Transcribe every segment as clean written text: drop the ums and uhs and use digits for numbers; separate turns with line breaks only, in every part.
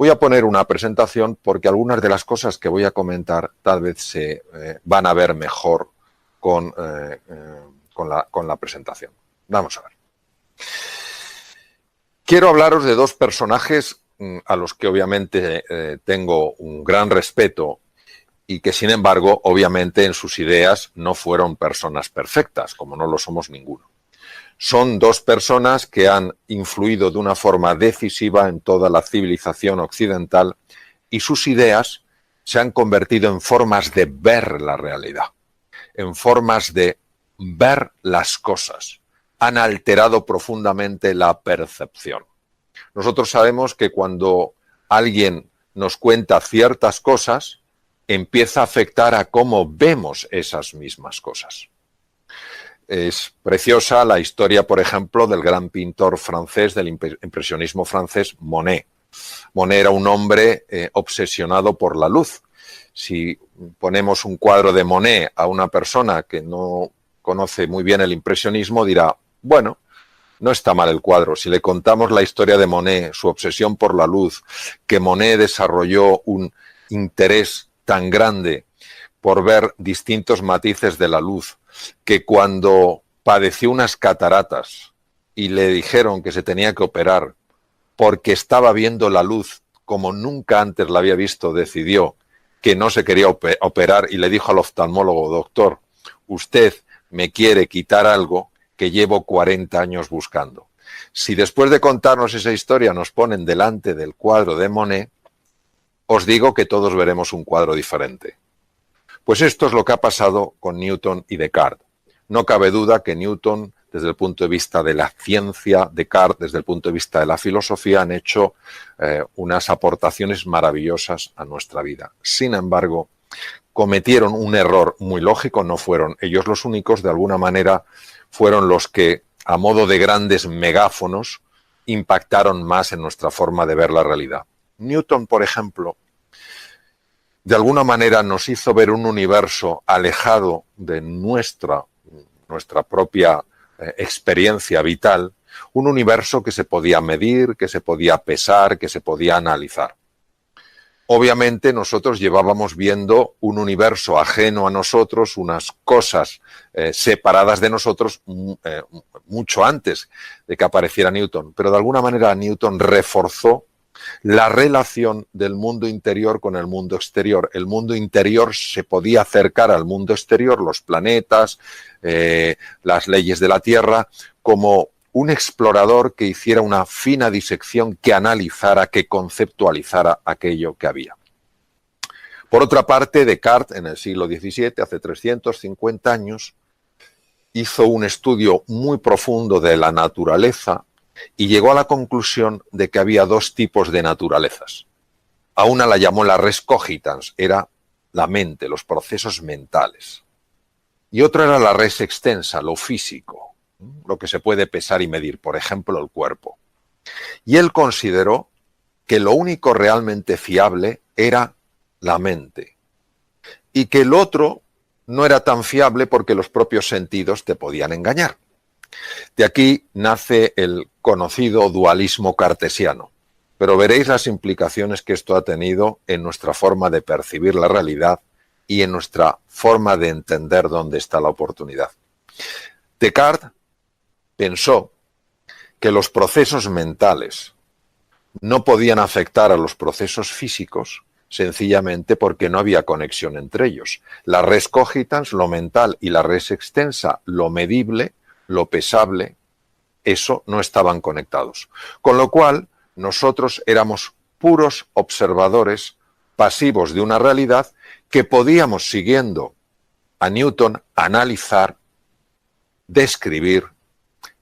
Voy a poner una presentación porque algunas de las cosas que voy a comentar tal vez se van a ver mejor con la presentación. Vamos a ver. Quiero hablaros de dos personajes a los que obviamente tengo un gran respeto y que sin embargo obviamente en sus ideas no fueron personas perfectas, como no lo somos ninguno. Son dos personas que han influido de una forma decisiva en toda la civilización occidental y sus ideas se han convertido en formas de ver la realidad, en formas de ver las cosas. Han alterado profundamente la percepción. Nosotros sabemos que cuando alguien nos cuenta ciertas cosas, empieza a afectar a cómo vemos esas mismas cosas. Es preciosa la historia, por ejemplo, del gran pintor francés, del impresionismo francés, Monet. Monet era un hombre obsesionado por la luz. Si ponemos un cuadro de Monet a una persona que no conoce muy bien el impresionismo, dirá, bueno, no está mal el cuadro. Si le contamos la historia de Monet, su obsesión por la luz, que Monet desarrolló un interés tan grande por ver distintos matices de la luz, que cuando padeció unas cataratas y le dijeron que se tenía que operar porque estaba viendo la luz como nunca antes la había visto, decidió que no se quería operar y le dijo al oftalmólogo, doctor, usted me quiere quitar algo que llevo 40 años buscando. Si después de contarnos esa historia nos ponen delante del cuadro de Monet, os digo que todos veremos un cuadro diferente. Pues esto es lo que ha pasado con Newton y Descartes. No cabe duda que Newton, desde el punto de vista de la ciencia, Descartes, desde el punto de vista de la filosofía, han hecho unas aportaciones maravillosas a nuestra vida. Sin embargo, cometieron un error muy lógico, no fueron ellos los únicos, de alguna manera fueron los que, a modo de grandes megáfonos, impactaron más en nuestra forma de ver la realidad. Newton, por ejemplo, de alguna manera nos hizo ver un universo alejado de nuestra propia experiencia vital, un universo que se podía medir, que se podía pesar, que se podía analizar. Obviamente nosotros llevábamos viendo un universo ajeno a nosotros, unas cosas separadas de nosotros mucho antes de que apareciera Newton, pero de alguna manera Newton reforzó la relación del mundo interior con el mundo exterior. El mundo interior se podía acercar al mundo exterior, los planetas, las leyes de la Tierra, como un explorador que hiciera una fina disección, que analizara, que conceptualizara aquello que había. Por otra parte, Descartes, en el siglo XVII, hace 350 años, hizo un estudio muy profundo de la naturaleza y llegó a la conclusión de que había dos tipos de naturalezas. A una la llamó la res cogitans, era la mente, los procesos mentales. Y otra era la res extensa, lo físico, lo que se puede pesar y medir, por ejemplo, el cuerpo. Y él consideró que lo único realmente fiable era la mente. Y que el otro no era tan fiable porque los propios sentidos te podían engañar. De aquí nace el conocido dualismo cartesiano, pero veréis las implicaciones que esto ha tenido en nuestra forma de percibir la realidad y en nuestra forma de entender dónde está la oportunidad. Descartes pensó que los procesos mentales no podían afectar a los procesos físicos sencillamente porque no había conexión entre ellos. La res cogitans, lo mental, y la res extensa, lo medible, lo pesable, eso no estaban conectados. Con lo cual, nosotros éramos puros observadores pasivos de una realidad que podíamos, siguiendo a Newton, analizar, describir,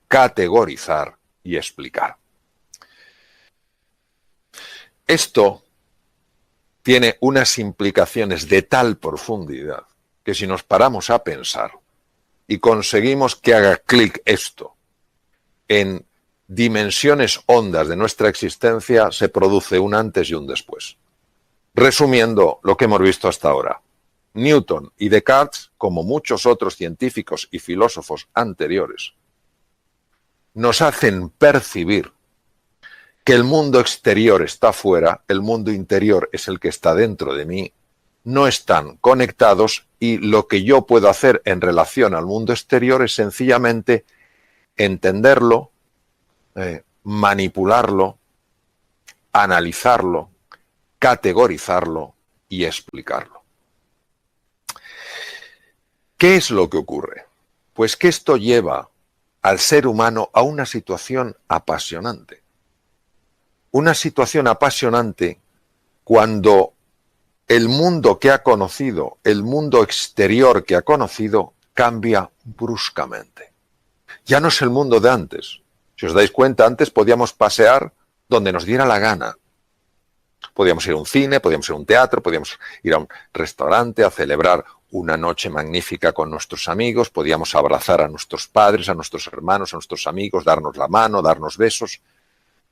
categorizar y explicar. Esto tiene unas implicaciones de tal profundidad que si nos paramos a pensar y conseguimos que haga clic esto en dimensiones hondas de nuestra existencia, se produce un antes y un después. Resumiendo lo que hemos visto hasta ahora, Newton y Descartes, como muchos otros científicos y filósofos anteriores, nos hacen percibir que el mundo exterior está fuera, el mundo interior es el que está dentro de mí, no están conectados y lo que yo puedo hacer en relación al mundo exterior es sencillamente entenderlo, manipularlo, analizarlo, categorizarlo y explicarlo. ¿Qué es lo que ocurre? Pues que esto lleva al ser humano a una situación apasionante. Una situación apasionante cuando el mundo que ha conocido, el mundo exterior que ha conocido, cambia bruscamente. Ya no es el mundo de antes. Si os dais cuenta, antes podíamos pasear donde nos diera la gana. Podíamos ir a un cine, podíamos ir a un teatro, podíamos ir a un restaurante a celebrar una noche magnífica con nuestros amigos, podíamos abrazar a nuestros padres, a nuestros hermanos, a nuestros amigos, darnos la mano, darnos besos,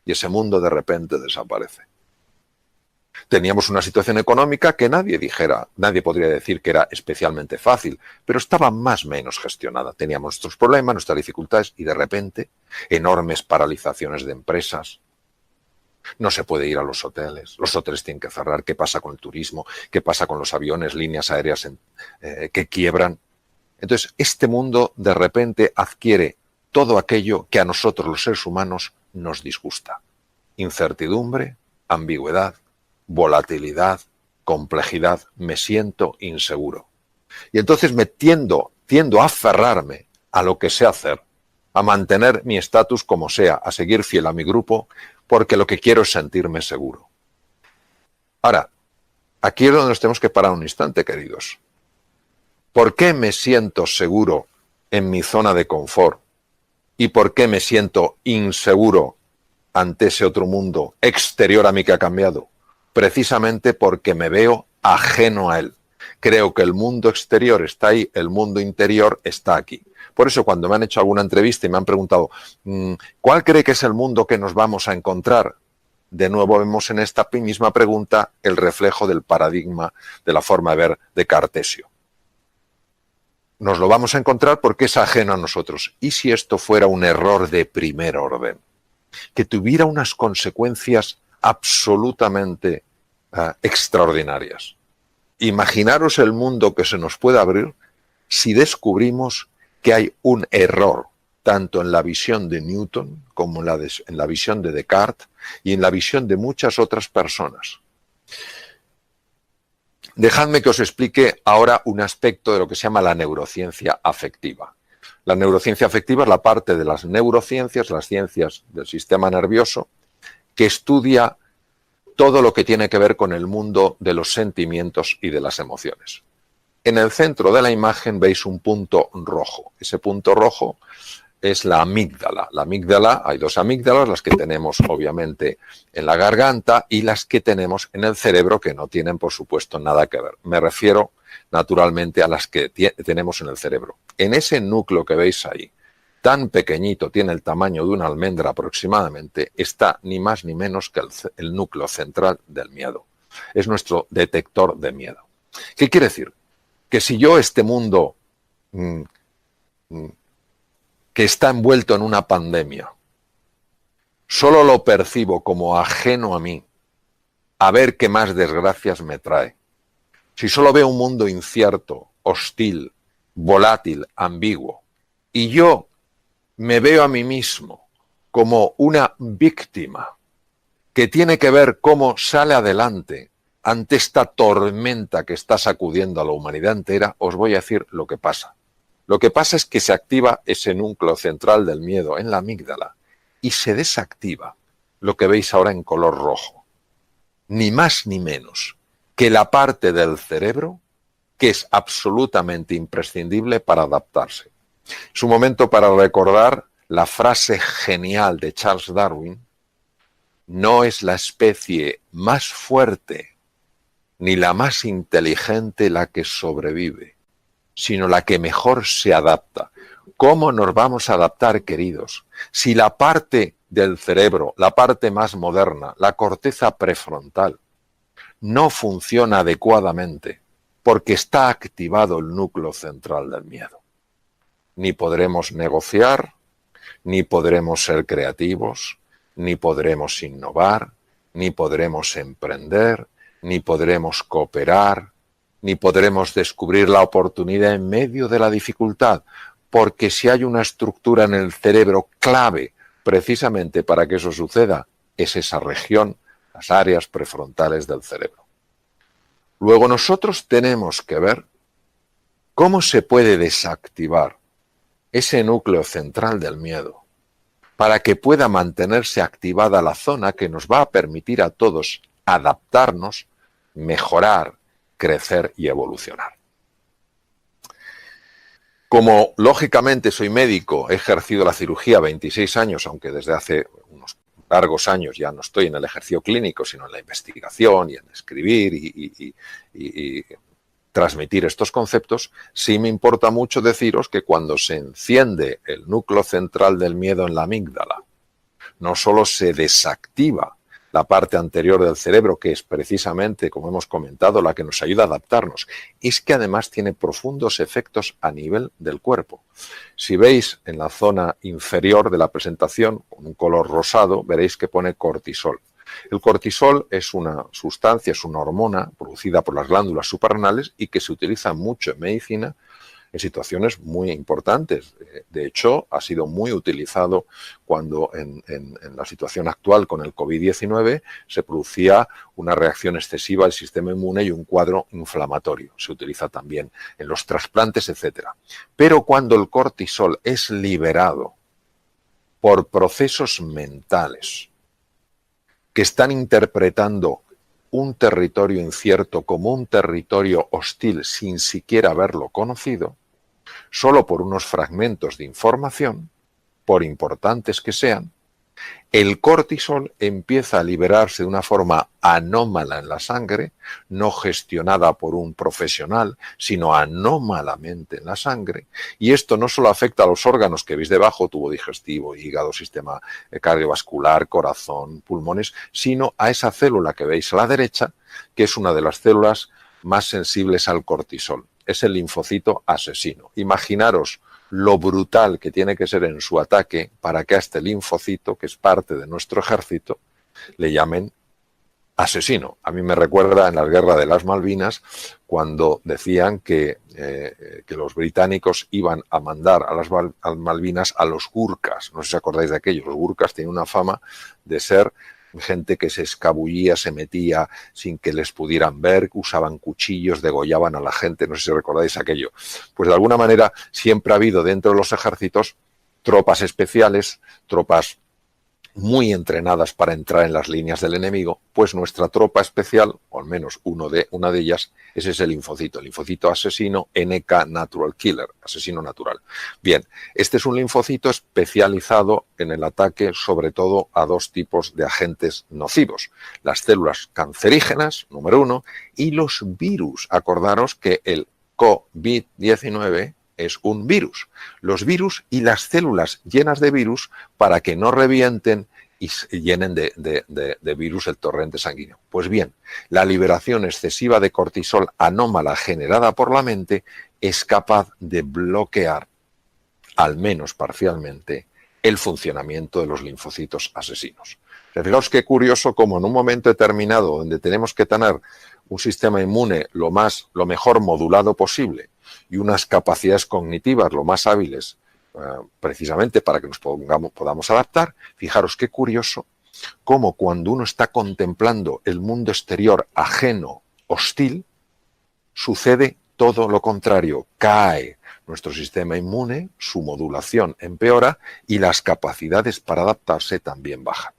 y ese mundo de repente desaparece. Teníamos una situación económica que nadie podría decir que era especialmente fácil, pero estaba más o menos gestionada. Teníamos nuestros problemas, nuestras dificultades y de repente enormes paralizaciones de empresas. No se puede ir a los hoteles tienen que cerrar. ¿Qué pasa con el turismo? ¿Qué pasa con los aviones, líneas aéreas que quiebran? Entonces, este mundo de repente adquiere todo aquello que a nosotros los seres humanos nos disgusta. Incertidumbre, ambigüedad, volatilidad, complejidad, me siento inseguro. Y entonces tiendo a aferrarme a lo que sé hacer, a mantener mi estatus como sea, a seguir fiel a mi grupo, porque lo que quiero es sentirme seguro. Ahora, aquí es donde nos tenemos que parar un instante, queridos. ¿Por qué me siento seguro en mi zona de confort? ¿Y por qué me siento inseguro ante ese otro mundo exterior a mí que ha cambiado? Precisamente porque me veo ajeno a él. Creo que el mundo exterior está ahí, el mundo interior está aquí. Por eso cuando me han hecho alguna entrevista y me han preguntado ¿cuál cree que es el mundo que nos vamos a encontrar? De nuevo vemos en esta misma pregunta el reflejo del paradigma de la forma de ver de Cartesio. Nos lo vamos a encontrar porque es ajeno a nosotros. ¿Y si esto fuera un error de primer orden? Que tuviera unas consecuencias absolutamente extraordinarias. Imaginaros el mundo que se nos puede abrir si descubrimos que hay un error, tanto en la visión de Newton como en la visión de Descartes y en la visión de muchas otras personas. Dejadme que os explique ahora un aspecto de lo que se llama la neurociencia afectiva. La neurociencia afectiva es la parte de las neurociencias, las ciencias del sistema nervioso, que estudia todo lo que tiene que ver con el mundo de los sentimientos y de las emociones. En el centro de la imagen veis un punto rojo. Ese punto rojo es la amígdala. La amígdala, hay dos amígdalas, las que tenemos obviamente en la garganta y las que tenemos en el cerebro, que no tienen por supuesto nada que ver. Me refiero naturalmente a las que tenemos en el cerebro. En ese núcleo que veis ahí, tan pequeñito, tiene el tamaño de una almendra aproximadamente, está ni más ni menos que el núcleo central del miedo. Es nuestro detector de miedo. ¿Qué quiere decir? Que si yo este mundo que está envuelto en una pandemia, solo lo percibo como ajeno a mí, a ver qué más desgracias me trae. Si solo veo un mundo incierto, hostil, volátil, ambiguo, y yo me veo a mí mismo como una víctima que tiene que ver cómo sale adelante ante esta tormenta que está sacudiendo a la humanidad entera, os voy a decir lo que pasa. Lo que pasa es que se activa ese núcleo central del miedo en la amígdala y se desactiva lo que veis ahora en color rojo. Ni más ni menos que la parte del cerebro que es absolutamente imprescindible para adaptarse. Es un momento para recordar la frase genial de Charles Darwin: no es la especie más fuerte ni la más inteligente la que sobrevive, sino la que mejor se adapta. ¿Cómo nos vamos a adaptar, queridos? Si la parte del cerebro, la parte más moderna, la corteza prefrontal, no funciona adecuadamente porque está activado el núcleo central del miedo. Ni podremos negociar, ni podremos ser creativos, ni podremos innovar, ni podremos emprender, ni podremos cooperar, ni podremos descubrir la oportunidad en medio de la dificultad, porque si hay una estructura en el cerebro clave precisamente para que eso suceda, es esa región, las áreas prefrontales del cerebro. Luego nosotros tenemos que ver cómo se puede desactivar ese núcleo central del miedo para que pueda mantenerse activada la zona que nos va a permitir a todos adaptarnos, mejorar, crecer y evolucionar. Como lógicamente soy médico, he ejercido la cirugía 26 años, aunque desde hace unos largos años ya no estoy en el ejercicio clínico, sino en la investigación y en escribir y transmitir estos conceptos, sí me importa mucho deciros que cuando se enciende el núcleo central del miedo en la amígdala, no solo se desactiva la parte anterior del cerebro, que es precisamente, como hemos comentado, la que nos ayuda a adaptarnos, es que además tiene profundos efectos a nivel del cuerpo. Si veis en la zona inferior de la presentación, con un color rosado, veréis que pone cortisol. El cortisol es una sustancia, es una hormona producida por las glándulas suprarrenales y que se utiliza mucho en medicina en situaciones muy importantes. De hecho, ha sido muy utilizado cuando en la situación actual con el COVID-19 se producía una reacción excesiva al sistema inmune y un cuadro inflamatorio. Se utiliza también en los trasplantes, etc. Pero cuando el cortisol es liberado por procesos mentales que están interpretando un territorio incierto como un territorio hostil sin siquiera haberlo conocido, solo por unos fragmentos de información, por importantes que sean, el cortisol empieza a liberarse de una forma anómala en la sangre, no gestionada por un profesional, sino anómalamente en la sangre. Y esto no solo afecta a los órganos que veis debajo, tubo digestivo, hígado, sistema cardiovascular, corazón, pulmones, sino a esa célula que veis a la derecha, que es una de las células más sensibles al cortisol. Es el linfocito asesino. Imaginaros lo brutal que tiene que ser en su ataque para que a este linfocito, que es parte de nuestro ejército, le llamen asesino. A mí me recuerda en la guerra de las Malvinas cuando decían que los británicos iban a mandar a las Malvinas a los gurkas. No sé si acordáis de aquello. Los gurkas tienen una fama de ser gente que se escabullía, se metía sin que les pudieran ver, usaban cuchillos, degollaban a la gente, no sé si recordáis aquello. Pues de alguna manera siempre ha habido dentro de los ejércitos tropas especiales, tropas muy entrenadas para entrar en las líneas del enemigo, pues nuestra tropa especial, o al menos una de ellas, es ese linfocito, el linfocito asesino NK Natural Killer, asesino natural. Bien, este es un linfocito especializado en el ataque sobre todo a dos tipos de agentes nocivos, las células cancerígenas, número 1, y los virus. Acordaros que el COVID-19 es un virus. Los virus y las células llenas de virus para que no revienten y llenen de virus el torrente sanguíneo. Pues bien, la liberación excesiva de cortisol anómala generada por la mente es capaz de bloquear, al menos parcialmente, el funcionamiento de los linfocitos asesinos. Fijaos qué curioso como en un momento determinado donde tenemos que tener un sistema inmune lo mejor modulado posible y unas capacidades cognitivas lo más hábiles precisamente para que nos podamos adaptar, fijaros qué curioso cómo cuando uno está contemplando el mundo exterior ajeno, hostil, sucede todo lo contrario, cae nuestro sistema inmune, su modulación empeora y las capacidades para adaptarse también bajan.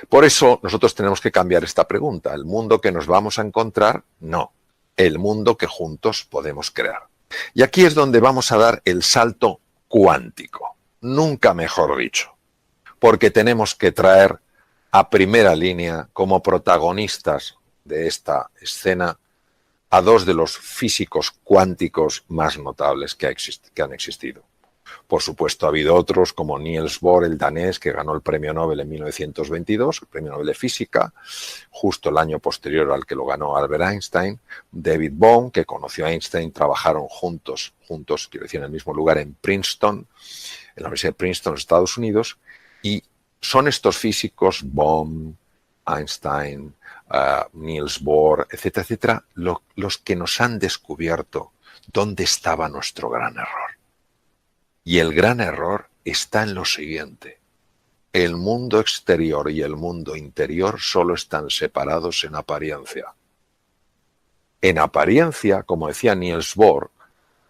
Por eso nosotros tenemos que cambiar esta pregunta. ¿El mundo que nos vamos a encontrar? No. El mundo que juntos podemos crear. Y aquí es donde vamos a dar el salto cuántico. Nunca mejor dicho. Porque tenemos que traer a primera línea como protagonistas de esta escena a dos de los físicos cuánticos más notables que han existido. Por supuesto, ha habido otros como Niels Bohr, el danés, que ganó el premio Nobel en 1922, el premio Nobel de Física, justo el año posterior al que lo ganó Albert Einstein. David Bohm, que conoció a Einstein, trabajaron juntos, quiero decir, en el mismo lugar en Princeton, en la Universidad de Princeton, Estados Unidos, y son estos físicos, Bohm, Einstein, Niels Bohr, etcétera, etcétera, los que nos han descubierto dónde estaba nuestro gran error. Y el gran error está en lo siguiente. El mundo exterior y el mundo interior solo están separados en apariencia. En apariencia, como decía Niels Bohr,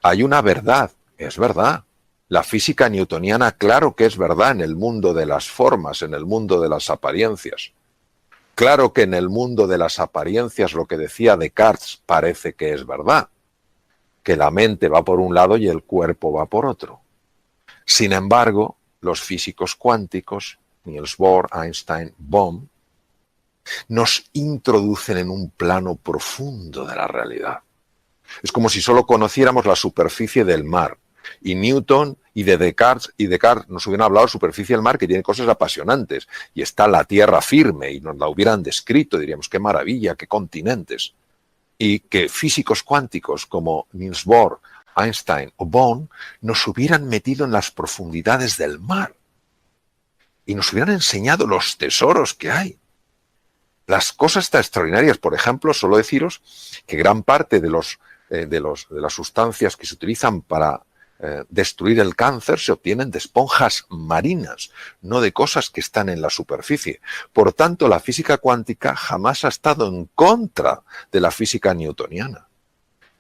hay una verdad, es verdad. La física newtoniana, claro que es verdad en el mundo de las formas, en el mundo de las apariencias. Claro que en el mundo de las apariencias lo que decía Descartes parece que es verdad, que la mente va por un lado y el cuerpo va por otro. Sin embargo, los físicos cuánticos, Niels Bohr, Einstein, Bohm, nos introducen en un plano profundo de la realidad. Es como si solo conociéramos la superficie del mar. Y Newton y Descartes nos hubieran hablado de la superficie del mar, que tiene cosas apasionantes. Y está la tierra firme y nos la hubieran descrito, diríamos, qué maravilla, qué continentes. Y que físicos cuánticos como Niels Bohr, Einstein o Bohm nos hubieran metido en las profundidades del mar. Y nos hubieran enseñado los tesoros que hay. Las cosas tan extraordinarias, por ejemplo, solo deciros que gran parte de las sustancias que se utilizan para destruir el cáncer se obtienen de esponjas marinas, no de cosas que están en la superficie. Por tanto, la física cuántica jamás ha estado en contra de la física newtoniana.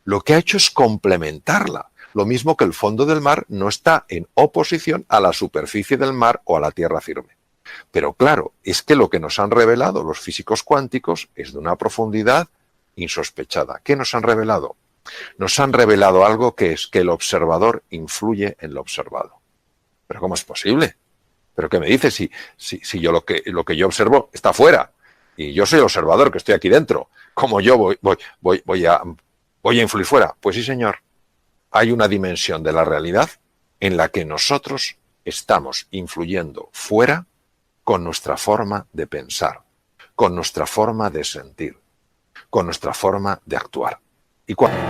Lo que ha hecho es complementarla, lo mismo que el fondo del mar no está en oposición a la superficie del mar o a la tierra firme. Pero claro, es que lo que nos han revelado los físicos cuánticos es de una profundidad insospechada. ¿Qué nos han revelado? Nos han revelado algo que es que el observador influye en lo observado. ¿Pero cómo es posible? ¿Pero qué me dices si yo lo que yo observo está fuera? Y yo soy el observador que estoy aquí dentro. ¿Cómo yo voy a influir fuera? Pues sí, señor. Hay una dimensión de la realidad en la que nosotros estamos influyendo fuera con nuestra forma de pensar, con nuestra forma de sentir, con nuestra forma de actuar. Y cuando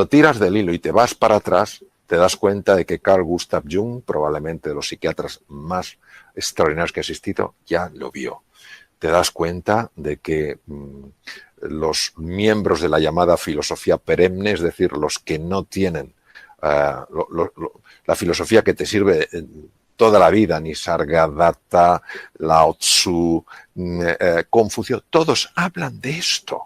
tiras del hilo y te vas para atrás, te das cuenta de que Carl Gustav Jung, probablemente de los psiquiatras más extraordinarios que ha existido, ya lo vio. Te das cuenta de que los miembros de la llamada filosofía perenne, es decir, los que no tienen la filosofía que te sirve toda la vida, Nisargadatta, Lao Tzu, Confucio, todos hablan de esto.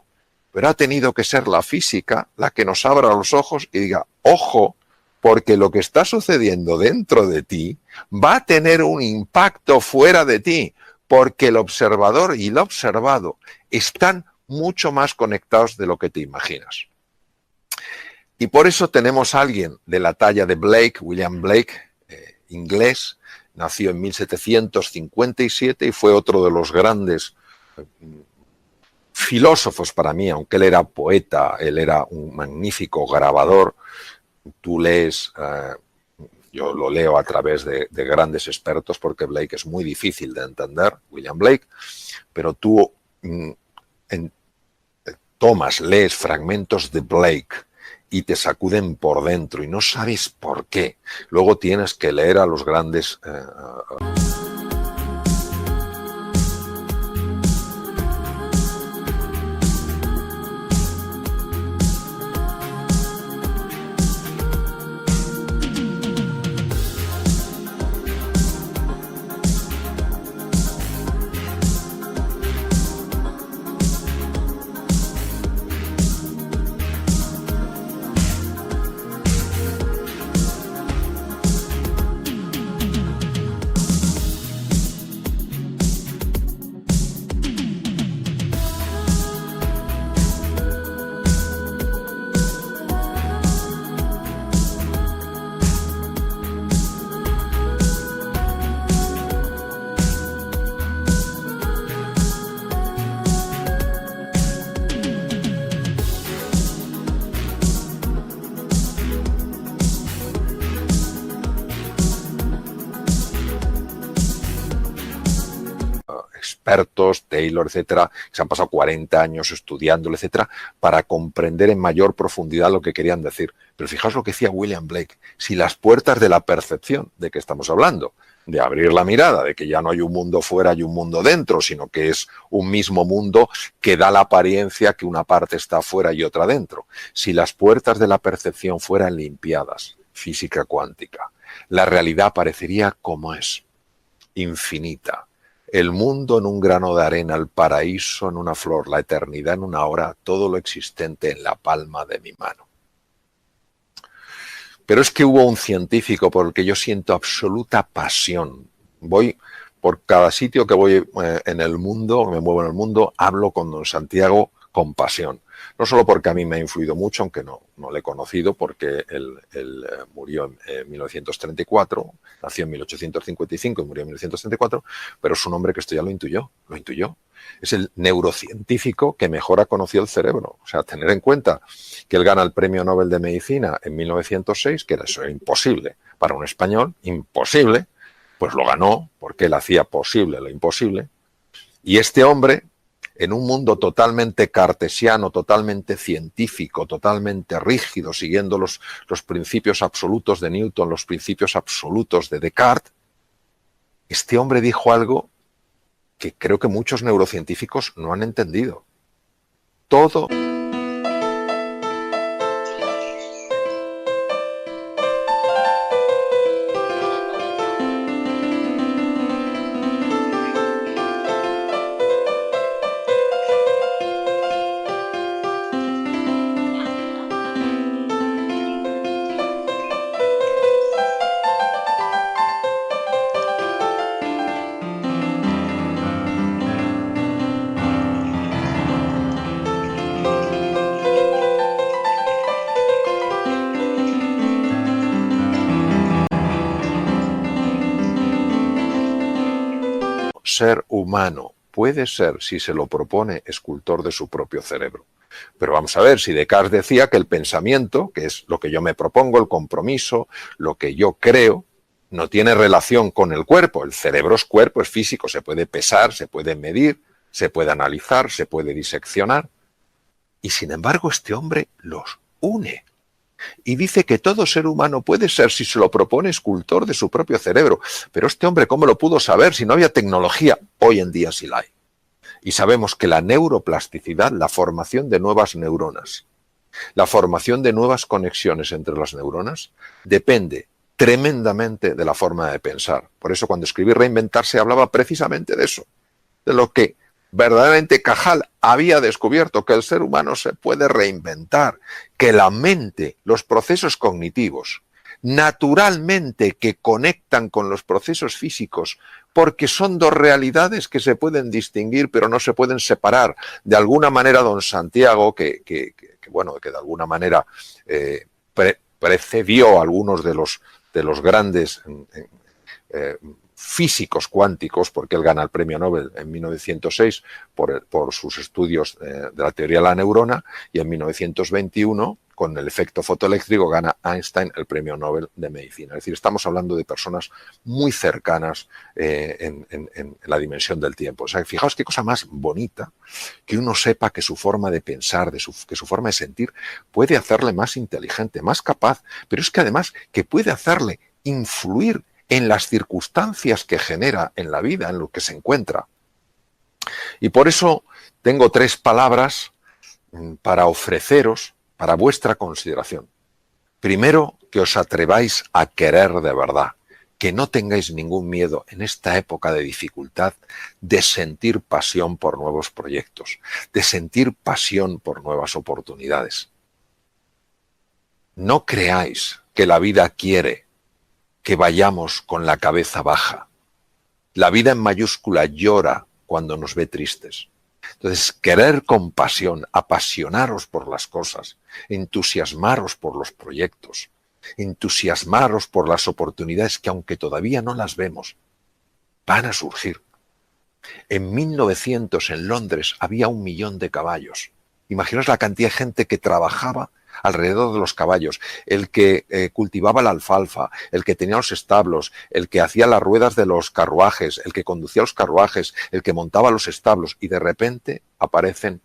Pero ha tenido que ser la física la que nos abra los ojos y diga, ojo, porque lo que está sucediendo dentro de ti va a tener un impacto fuera de ti, porque el observador y el observado están mucho más conectados de lo que te imaginas. Y por eso tenemos a alguien de la talla de Blake, William Blake, inglés, nació en 1757 y fue otro de los grandes filósofos para mí, aunque él era poeta, él era un magnífico grabador. Tú lees, yo lo leo a través de grandes expertos porque Blake es muy difícil de entender, William Blake, pero tú lees fragmentos de Blake y te sacuden por dentro y no sabes por qué. Luego tienes que leer a los grandes... científicos, Taylor, etcétera, que se han pasado 40 años estudiándolo, etcétera, para comprender en mayor profundidad lo que querían decir. Pero fijaos lo que decía William Blake, si las puertas de la percepción, ¿de qué estamos hablando? De abrir la mirada, de que ya no hay un mundo fuera y un mundo dentro, sino que es un mismo mundo que da la apariencia que una parte está fuera y otra dentro. Si las puertas de la percepción fueran limpiadas, física cuántica, la realidad parecería como es, infinita. El mundo en un grano de arena, el paraíso en una flor, la eternidad en una hora, todo lo existente en la palma de mi mano. Pero es que hubo un científico por el que yo siento absoluta pasión. Voy por cada sitio que voy en el mundo, me muevo en el mundo, hablo con don Santiago con pasión. No solo porque a mí me ha influido mucho, aunque no le he conocido, porque él murió en 1934, nació en 1855 y murió en 1934, pero es un hombre que esto ya lo intuyó. Es el neurocientífico que mejor ha conocido el cerebro. O sea, tener en cuenta que él gana el Premio Nobel de Medicina en 1906, que era eso, imposible para un español, imposible, pues lo ganó porque él hacía posible lo imposible. Y este hombre, en un mundo totalmente cartesiano, totalmente científico, totalmente rígido, siguiendo los principios absolutos de Newton, los principios absolutos de Descartes, este hombre dijo algo que creo que muchos neurocientíficos no han entendido. Todo ser humano puede ser, si se lo propone, escultor de su propio cerebro. Pero vamos a ver, si Descartes decía que el pensamiento, que es lo que yo me propongo, el compromiso, lo que yo creo, no tiene relación con el cuerpo. El cerebro es cuerpo, es físico, se puede pesar, se puede medir, se puede analizar, se puede diseccionar. Y sin embargo, este hombre los une. Y dice que todo ser humano puede ser, si se lo propone, escultor de su propio cerebro. Pero este hombre, ¿cómo lo pudo saber si no había tecnología? Hoy en día sí la hay. Y sabemos que la neuroplasticidad, la formación de nuevas neuronas, la formación de nuevas conexiones entre las neuronas, depende tremendamente de la forma de pensar. Por eso cuando escribí Reinventarse hablaba precisamente de eso, de lo que verdaderamente Cajal había descubierto, que el ser humano se puede reinventar, que la mente, los procesos cognitivos, naturalmente que conectan con los procesos físicos, porque son dos realidades que se pueden distinguir, pero no se pueden separar. De alguna manera, don Santiago, que de alguna manera precedió a algunos de los grandes físicos cuánticos, porque él gana el premio Nobel en 1906 por sus estudios de la teoría de la neurona, y en 1921, con el efecto fotoeléctrico, gana Einstein el premio Nobel de Medicina. Es decir, estamos hablando de personas muy cercanas en la dimensión del tiempo. O sea, fijaos qué cosa más bonita que uno sepa que su forma de pensar, que su forma de sentir puede hacerle más inteligente, más capaz, pero es que además que puede hacerle influir en las circunstancias que genera en la vida, en lo que se encuentra. Y por eso tengo 3 palabras para ofreceros, para vuestra consideración. Primero, que os atreváis a querer de verdad, que no tengáis ningún miedo en esta época de dificultad de sentir pasión por nuevos proyectos, de sentir pasión por nuevas oportunidades. No creáis que la vida quiere que vayamos con la cabeza baja. La vida en mayúscula llora cuando nos ve tristes. Entonces, querer con pasión, apasionaros por las cosas, entusiasmaros por los proyectos, entusiasmaros por las oportunidades que, aunque todavía no las vemos, van a surgir. En 1900 en Londres había 1 millón de caballos. Imaginaos la cantidad de gente que trabajaba alrededor de los caballos, el que cultivaba la alfalfa, el que tenía los establos, el que hacía las ruedas de los carruajes, el que conducía los carruajes, el que montaba los establos, y de repente aparecen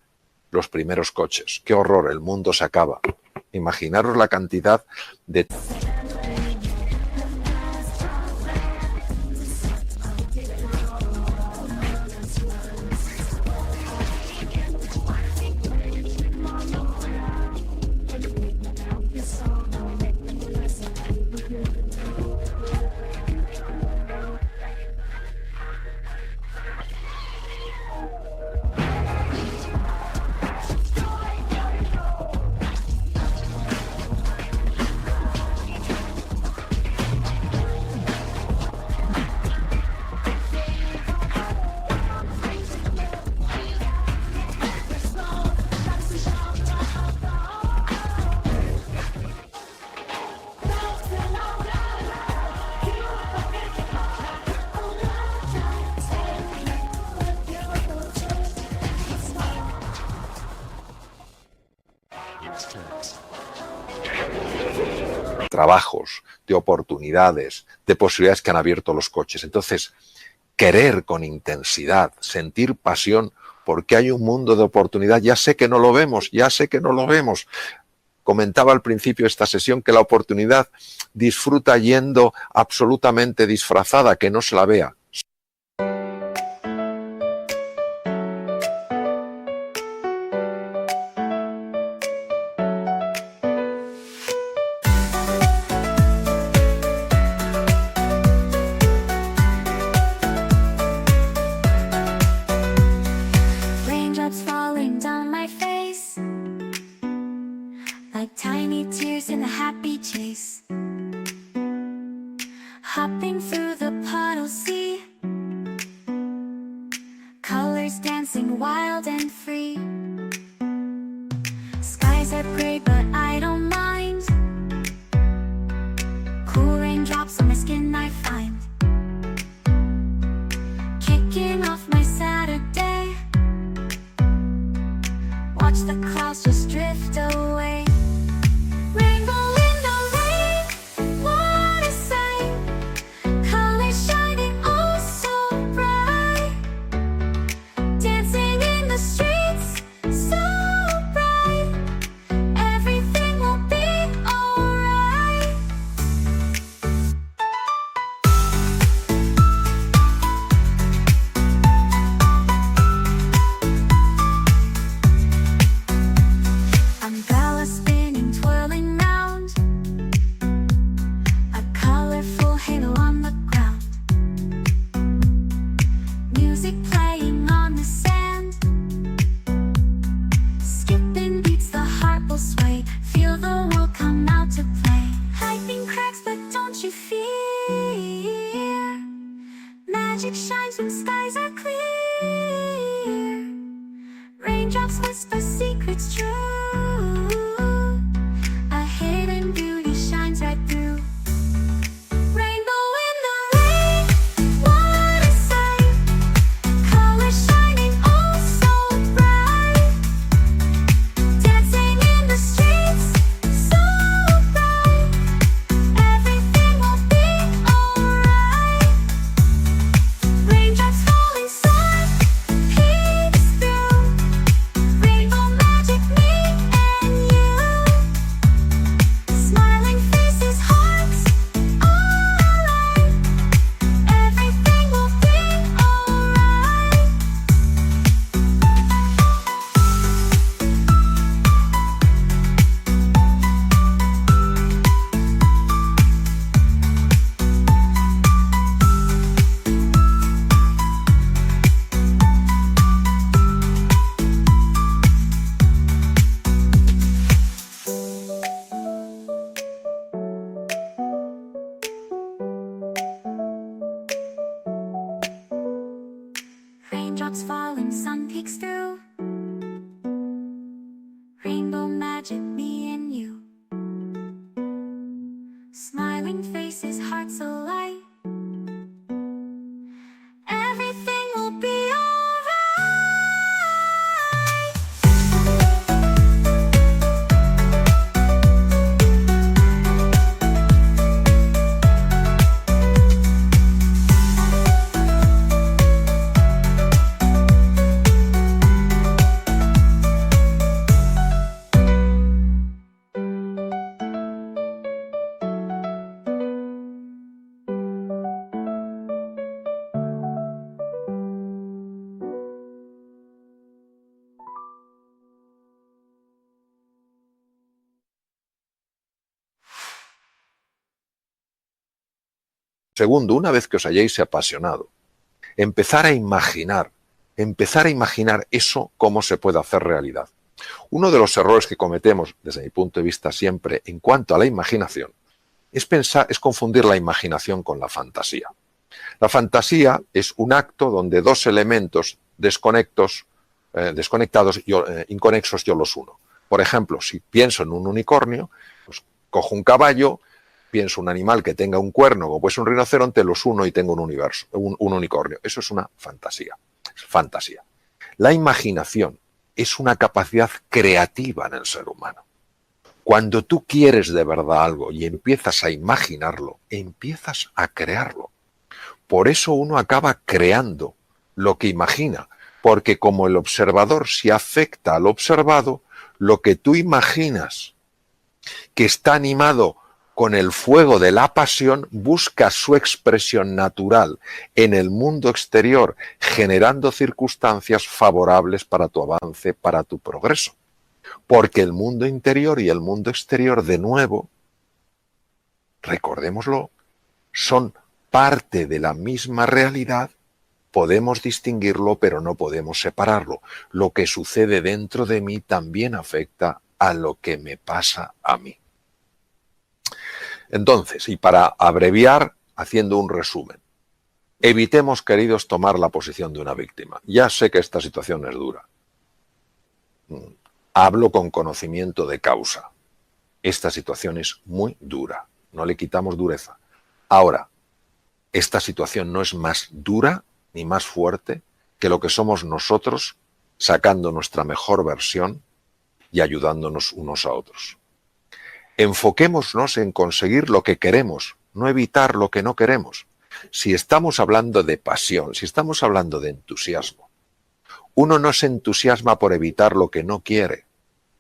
los primeros coches. ¡Qué horror! El mundo se acaba. Imaginaros la cantidad de... trabajos, de oportunidades, de posibilidades que han abierto los coches. Entonces, querer con intensidad, sentir pasión, porque hay un mundo de oportunidad. Ya sé que no lo vemos, ya sé que no lo vemos. Comentaba al principio de esta sesión que la oportunidad disfruta yendo absolutamente disfrazada, que no se la vea.
Hopping through the puddle sea, colors dancing wild and free. Skies are gray but I don't mind. Cool raindrops on my skin I find. Kicking off my Saturday, watch the clouds just drift away. Rainbow in the rain, what a sight. Colors shining oh so bright. Dancing in the streets so bright. Everything will be alright. Umbrella spinning, twirling round. A colorful halo on the ground. Music playing on the sand. Skipping beats, the heart will sway. Feel the world come out to play. Lightning cracks, but don't you fear. Magic shines when skies are clear. Raindrops whisper secrets true. A hidden beauty shines right through. Rainbow in the rain, what a sight. Colors shining oh so bright. Dancing in the streets so bright. Everything will be alright. Raindrops falling sun peeks through. Rainbow magic make
Segundo, una vez que os hayáis apasionado, empezar a imaginar eso cómo se puede hacer realidad. Uno de los errores que cometemos, desde mi punto de vista siempre, en cuanto a la imaginación, es confundir la imaginación con la fantasía. La fantasía es un acto donde dos elementos desconectados y inconexos yo los uno. Por ejemplo, si pienso en un unicornio, pues cojo un caballo, pienso un animal que tenga un cuerno, como pues un rinoceronte, los uno y tengo un unicornio. Eso es una fantasía. Es fantasía. La imaginación es una capacidad creativa en el ser humano. Cuando tú quieres de verdad algo y empiezas a imaginarlo, empiezas a crearlo. Por eso uno acaba creando lo que imagina, porque como el observador se afecta al observado, lo que tú imaginas que está animado con el fuego de la pasión busca su expresión natural en el mundo exterior, generando circunstancias favorables para tu avance, para tu progreso. Porque el mundo interior y el mundo exterior, de nuevo, recordémoslo, son parte de la misma realidad. Podemos distinguirlo, pero no podemos separarlo. Lo que sucede dentro de mí también afecta a lo que me pasa a mí. Entonces, y para abreviar, haciendo un resumen, evitemos, queridos, tomar la posición de una víctima. Ya sé que esta situación es dura. Hablo con conocimiento de causa. Esta situación es muy dura. No le quitamos dureza. Ahora, esta situación no es más dura ni más fuerte que lo que somos nosotros sacando nuestra mejor versión y ayudándonos unos a otros. Enfoquémonos en conseguir lo que queremos, no evitar lo que no queremos. Si estamos hablando de pasión, si estamos hablando de entusiasmo, uno no se entusiasma por evitar lo que no quiere,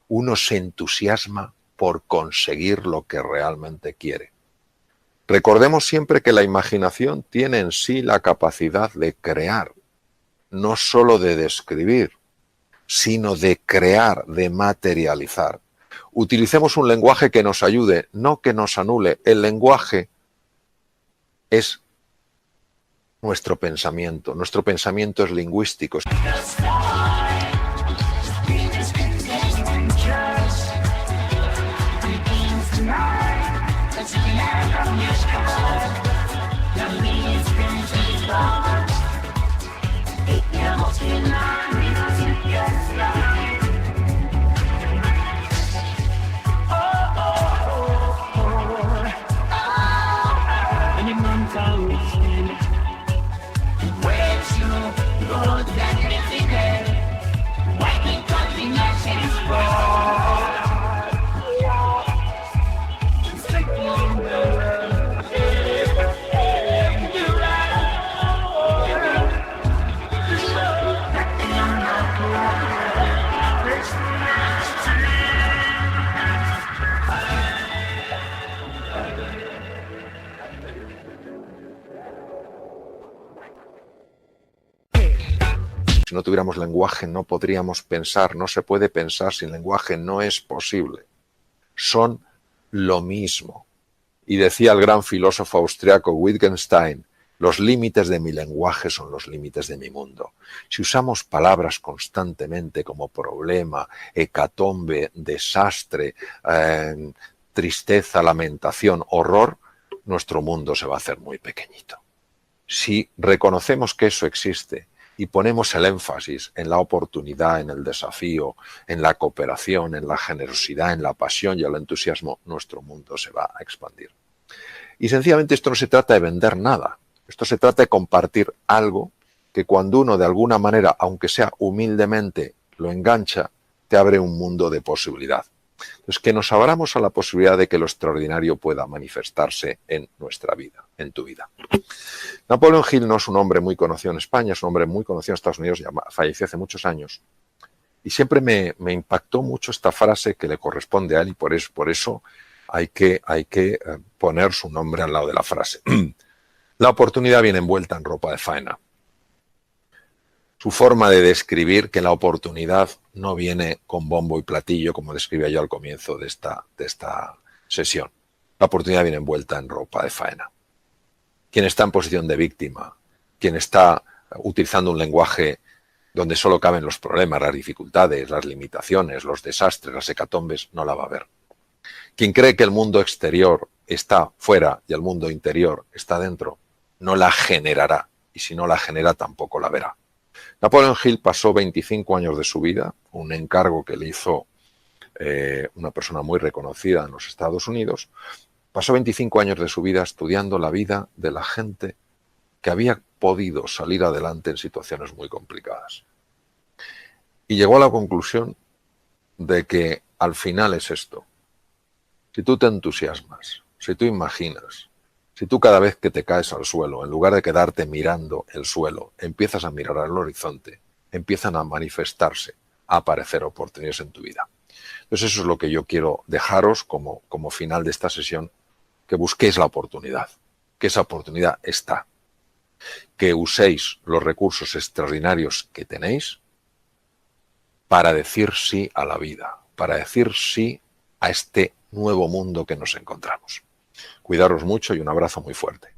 uno se entusiasma por conseguir lo que realmente quiere. Recordemos siempre que la imaginación tiene en sí la capacidad de crear, no solo de describir, sino de crear, de materializar. Utilicemos un lenguaje que nos ayude, no que nos anule. El lenguaje es nuestro pensamiento es lingüístico. Si no tuviéramos lenguaje no podríamos pensar, no se puede pensar sin lenguaje, no es posible. Son lo mismo. Y decía el gran filósofo austriaco Wittgenstein, los límites de mi lenguaje son los límites de mi mundo. Si usamos palabras constantemente como problema, hecatombe, desastre, tristeza, lamentación, horror, nuestro mundo se va a hacer muy pequeñito. Si reconocemos que eso existe y ponemos el énfasis en la oportunidad, en el desafío, en la cooperación, en la generosidad, en la pasión y el entusiasmo, nuestro mundo se va a expandir. Y sencillamente esto no se trata de vender nada. Esto se trata de compartir algo que cuando uno de alguna manera, aunque sea humildemente, lo engancha, te abre un mundo de posibilidad. Entonces, que nos abramos a la posibilidad de que lo extraordinario pueda manifestarse en nuestra vida, en tu vida. Napoleon Hill no es un hombre muy conocido en España, es un hombre muy conocido en Estados Unidos, ya falleció hace muchos años. Y siempre me impactó mucho esta frase que le corresponde a él y por eso hay que poner su nombre al lado de la frase. La oportunidad viene envuelta en ropa de faena. Su forma de describir que la oportunidad no viene con bombo y platillo, como describía yo al comienzo de esta sesión. La oportunidad viene envuelta en ropa de faena. quien está en posición de víctima, quien está utilizando un lenguaje donde solo caben los problemas, las dificultades, las limitaciones, los desastres, las hecatombes, no la va a ver. Quien cree que el mundo exterior está fuera y el mundo interior está dentro, no la generará, y si no la genera tampoco la verá. Napoleon Hill pasó 25 años de su vida, un encargo que le hizo una persona muy reconocida en los Estados Unidos, pasó 25 años de su vida estudiando la vida de la gente que había podido salir adelante en situaciones muy complicadas. Y llegó a la conclusión de que al final es esto. Si tú te entusiasmas, si tú imaginas, si tú cada vez que te caes al suelo, en lugar de quedarte mirando el suelo, empiezas a mirar al horizonte, empiezan a manifestarse, a aparecer oportunidades en tu vida. Entonces eso es lo que yo quiero dejaros como final de esta sesión, que busquéis la oportunidad, que esa oportunidad está, que uséis los recursos extraordinarios que tenéis para decir sí a la vida, para decir sí a este nuevo mundo que nos encontramos. Cuidaros mucho y un abrazo muy fuerte.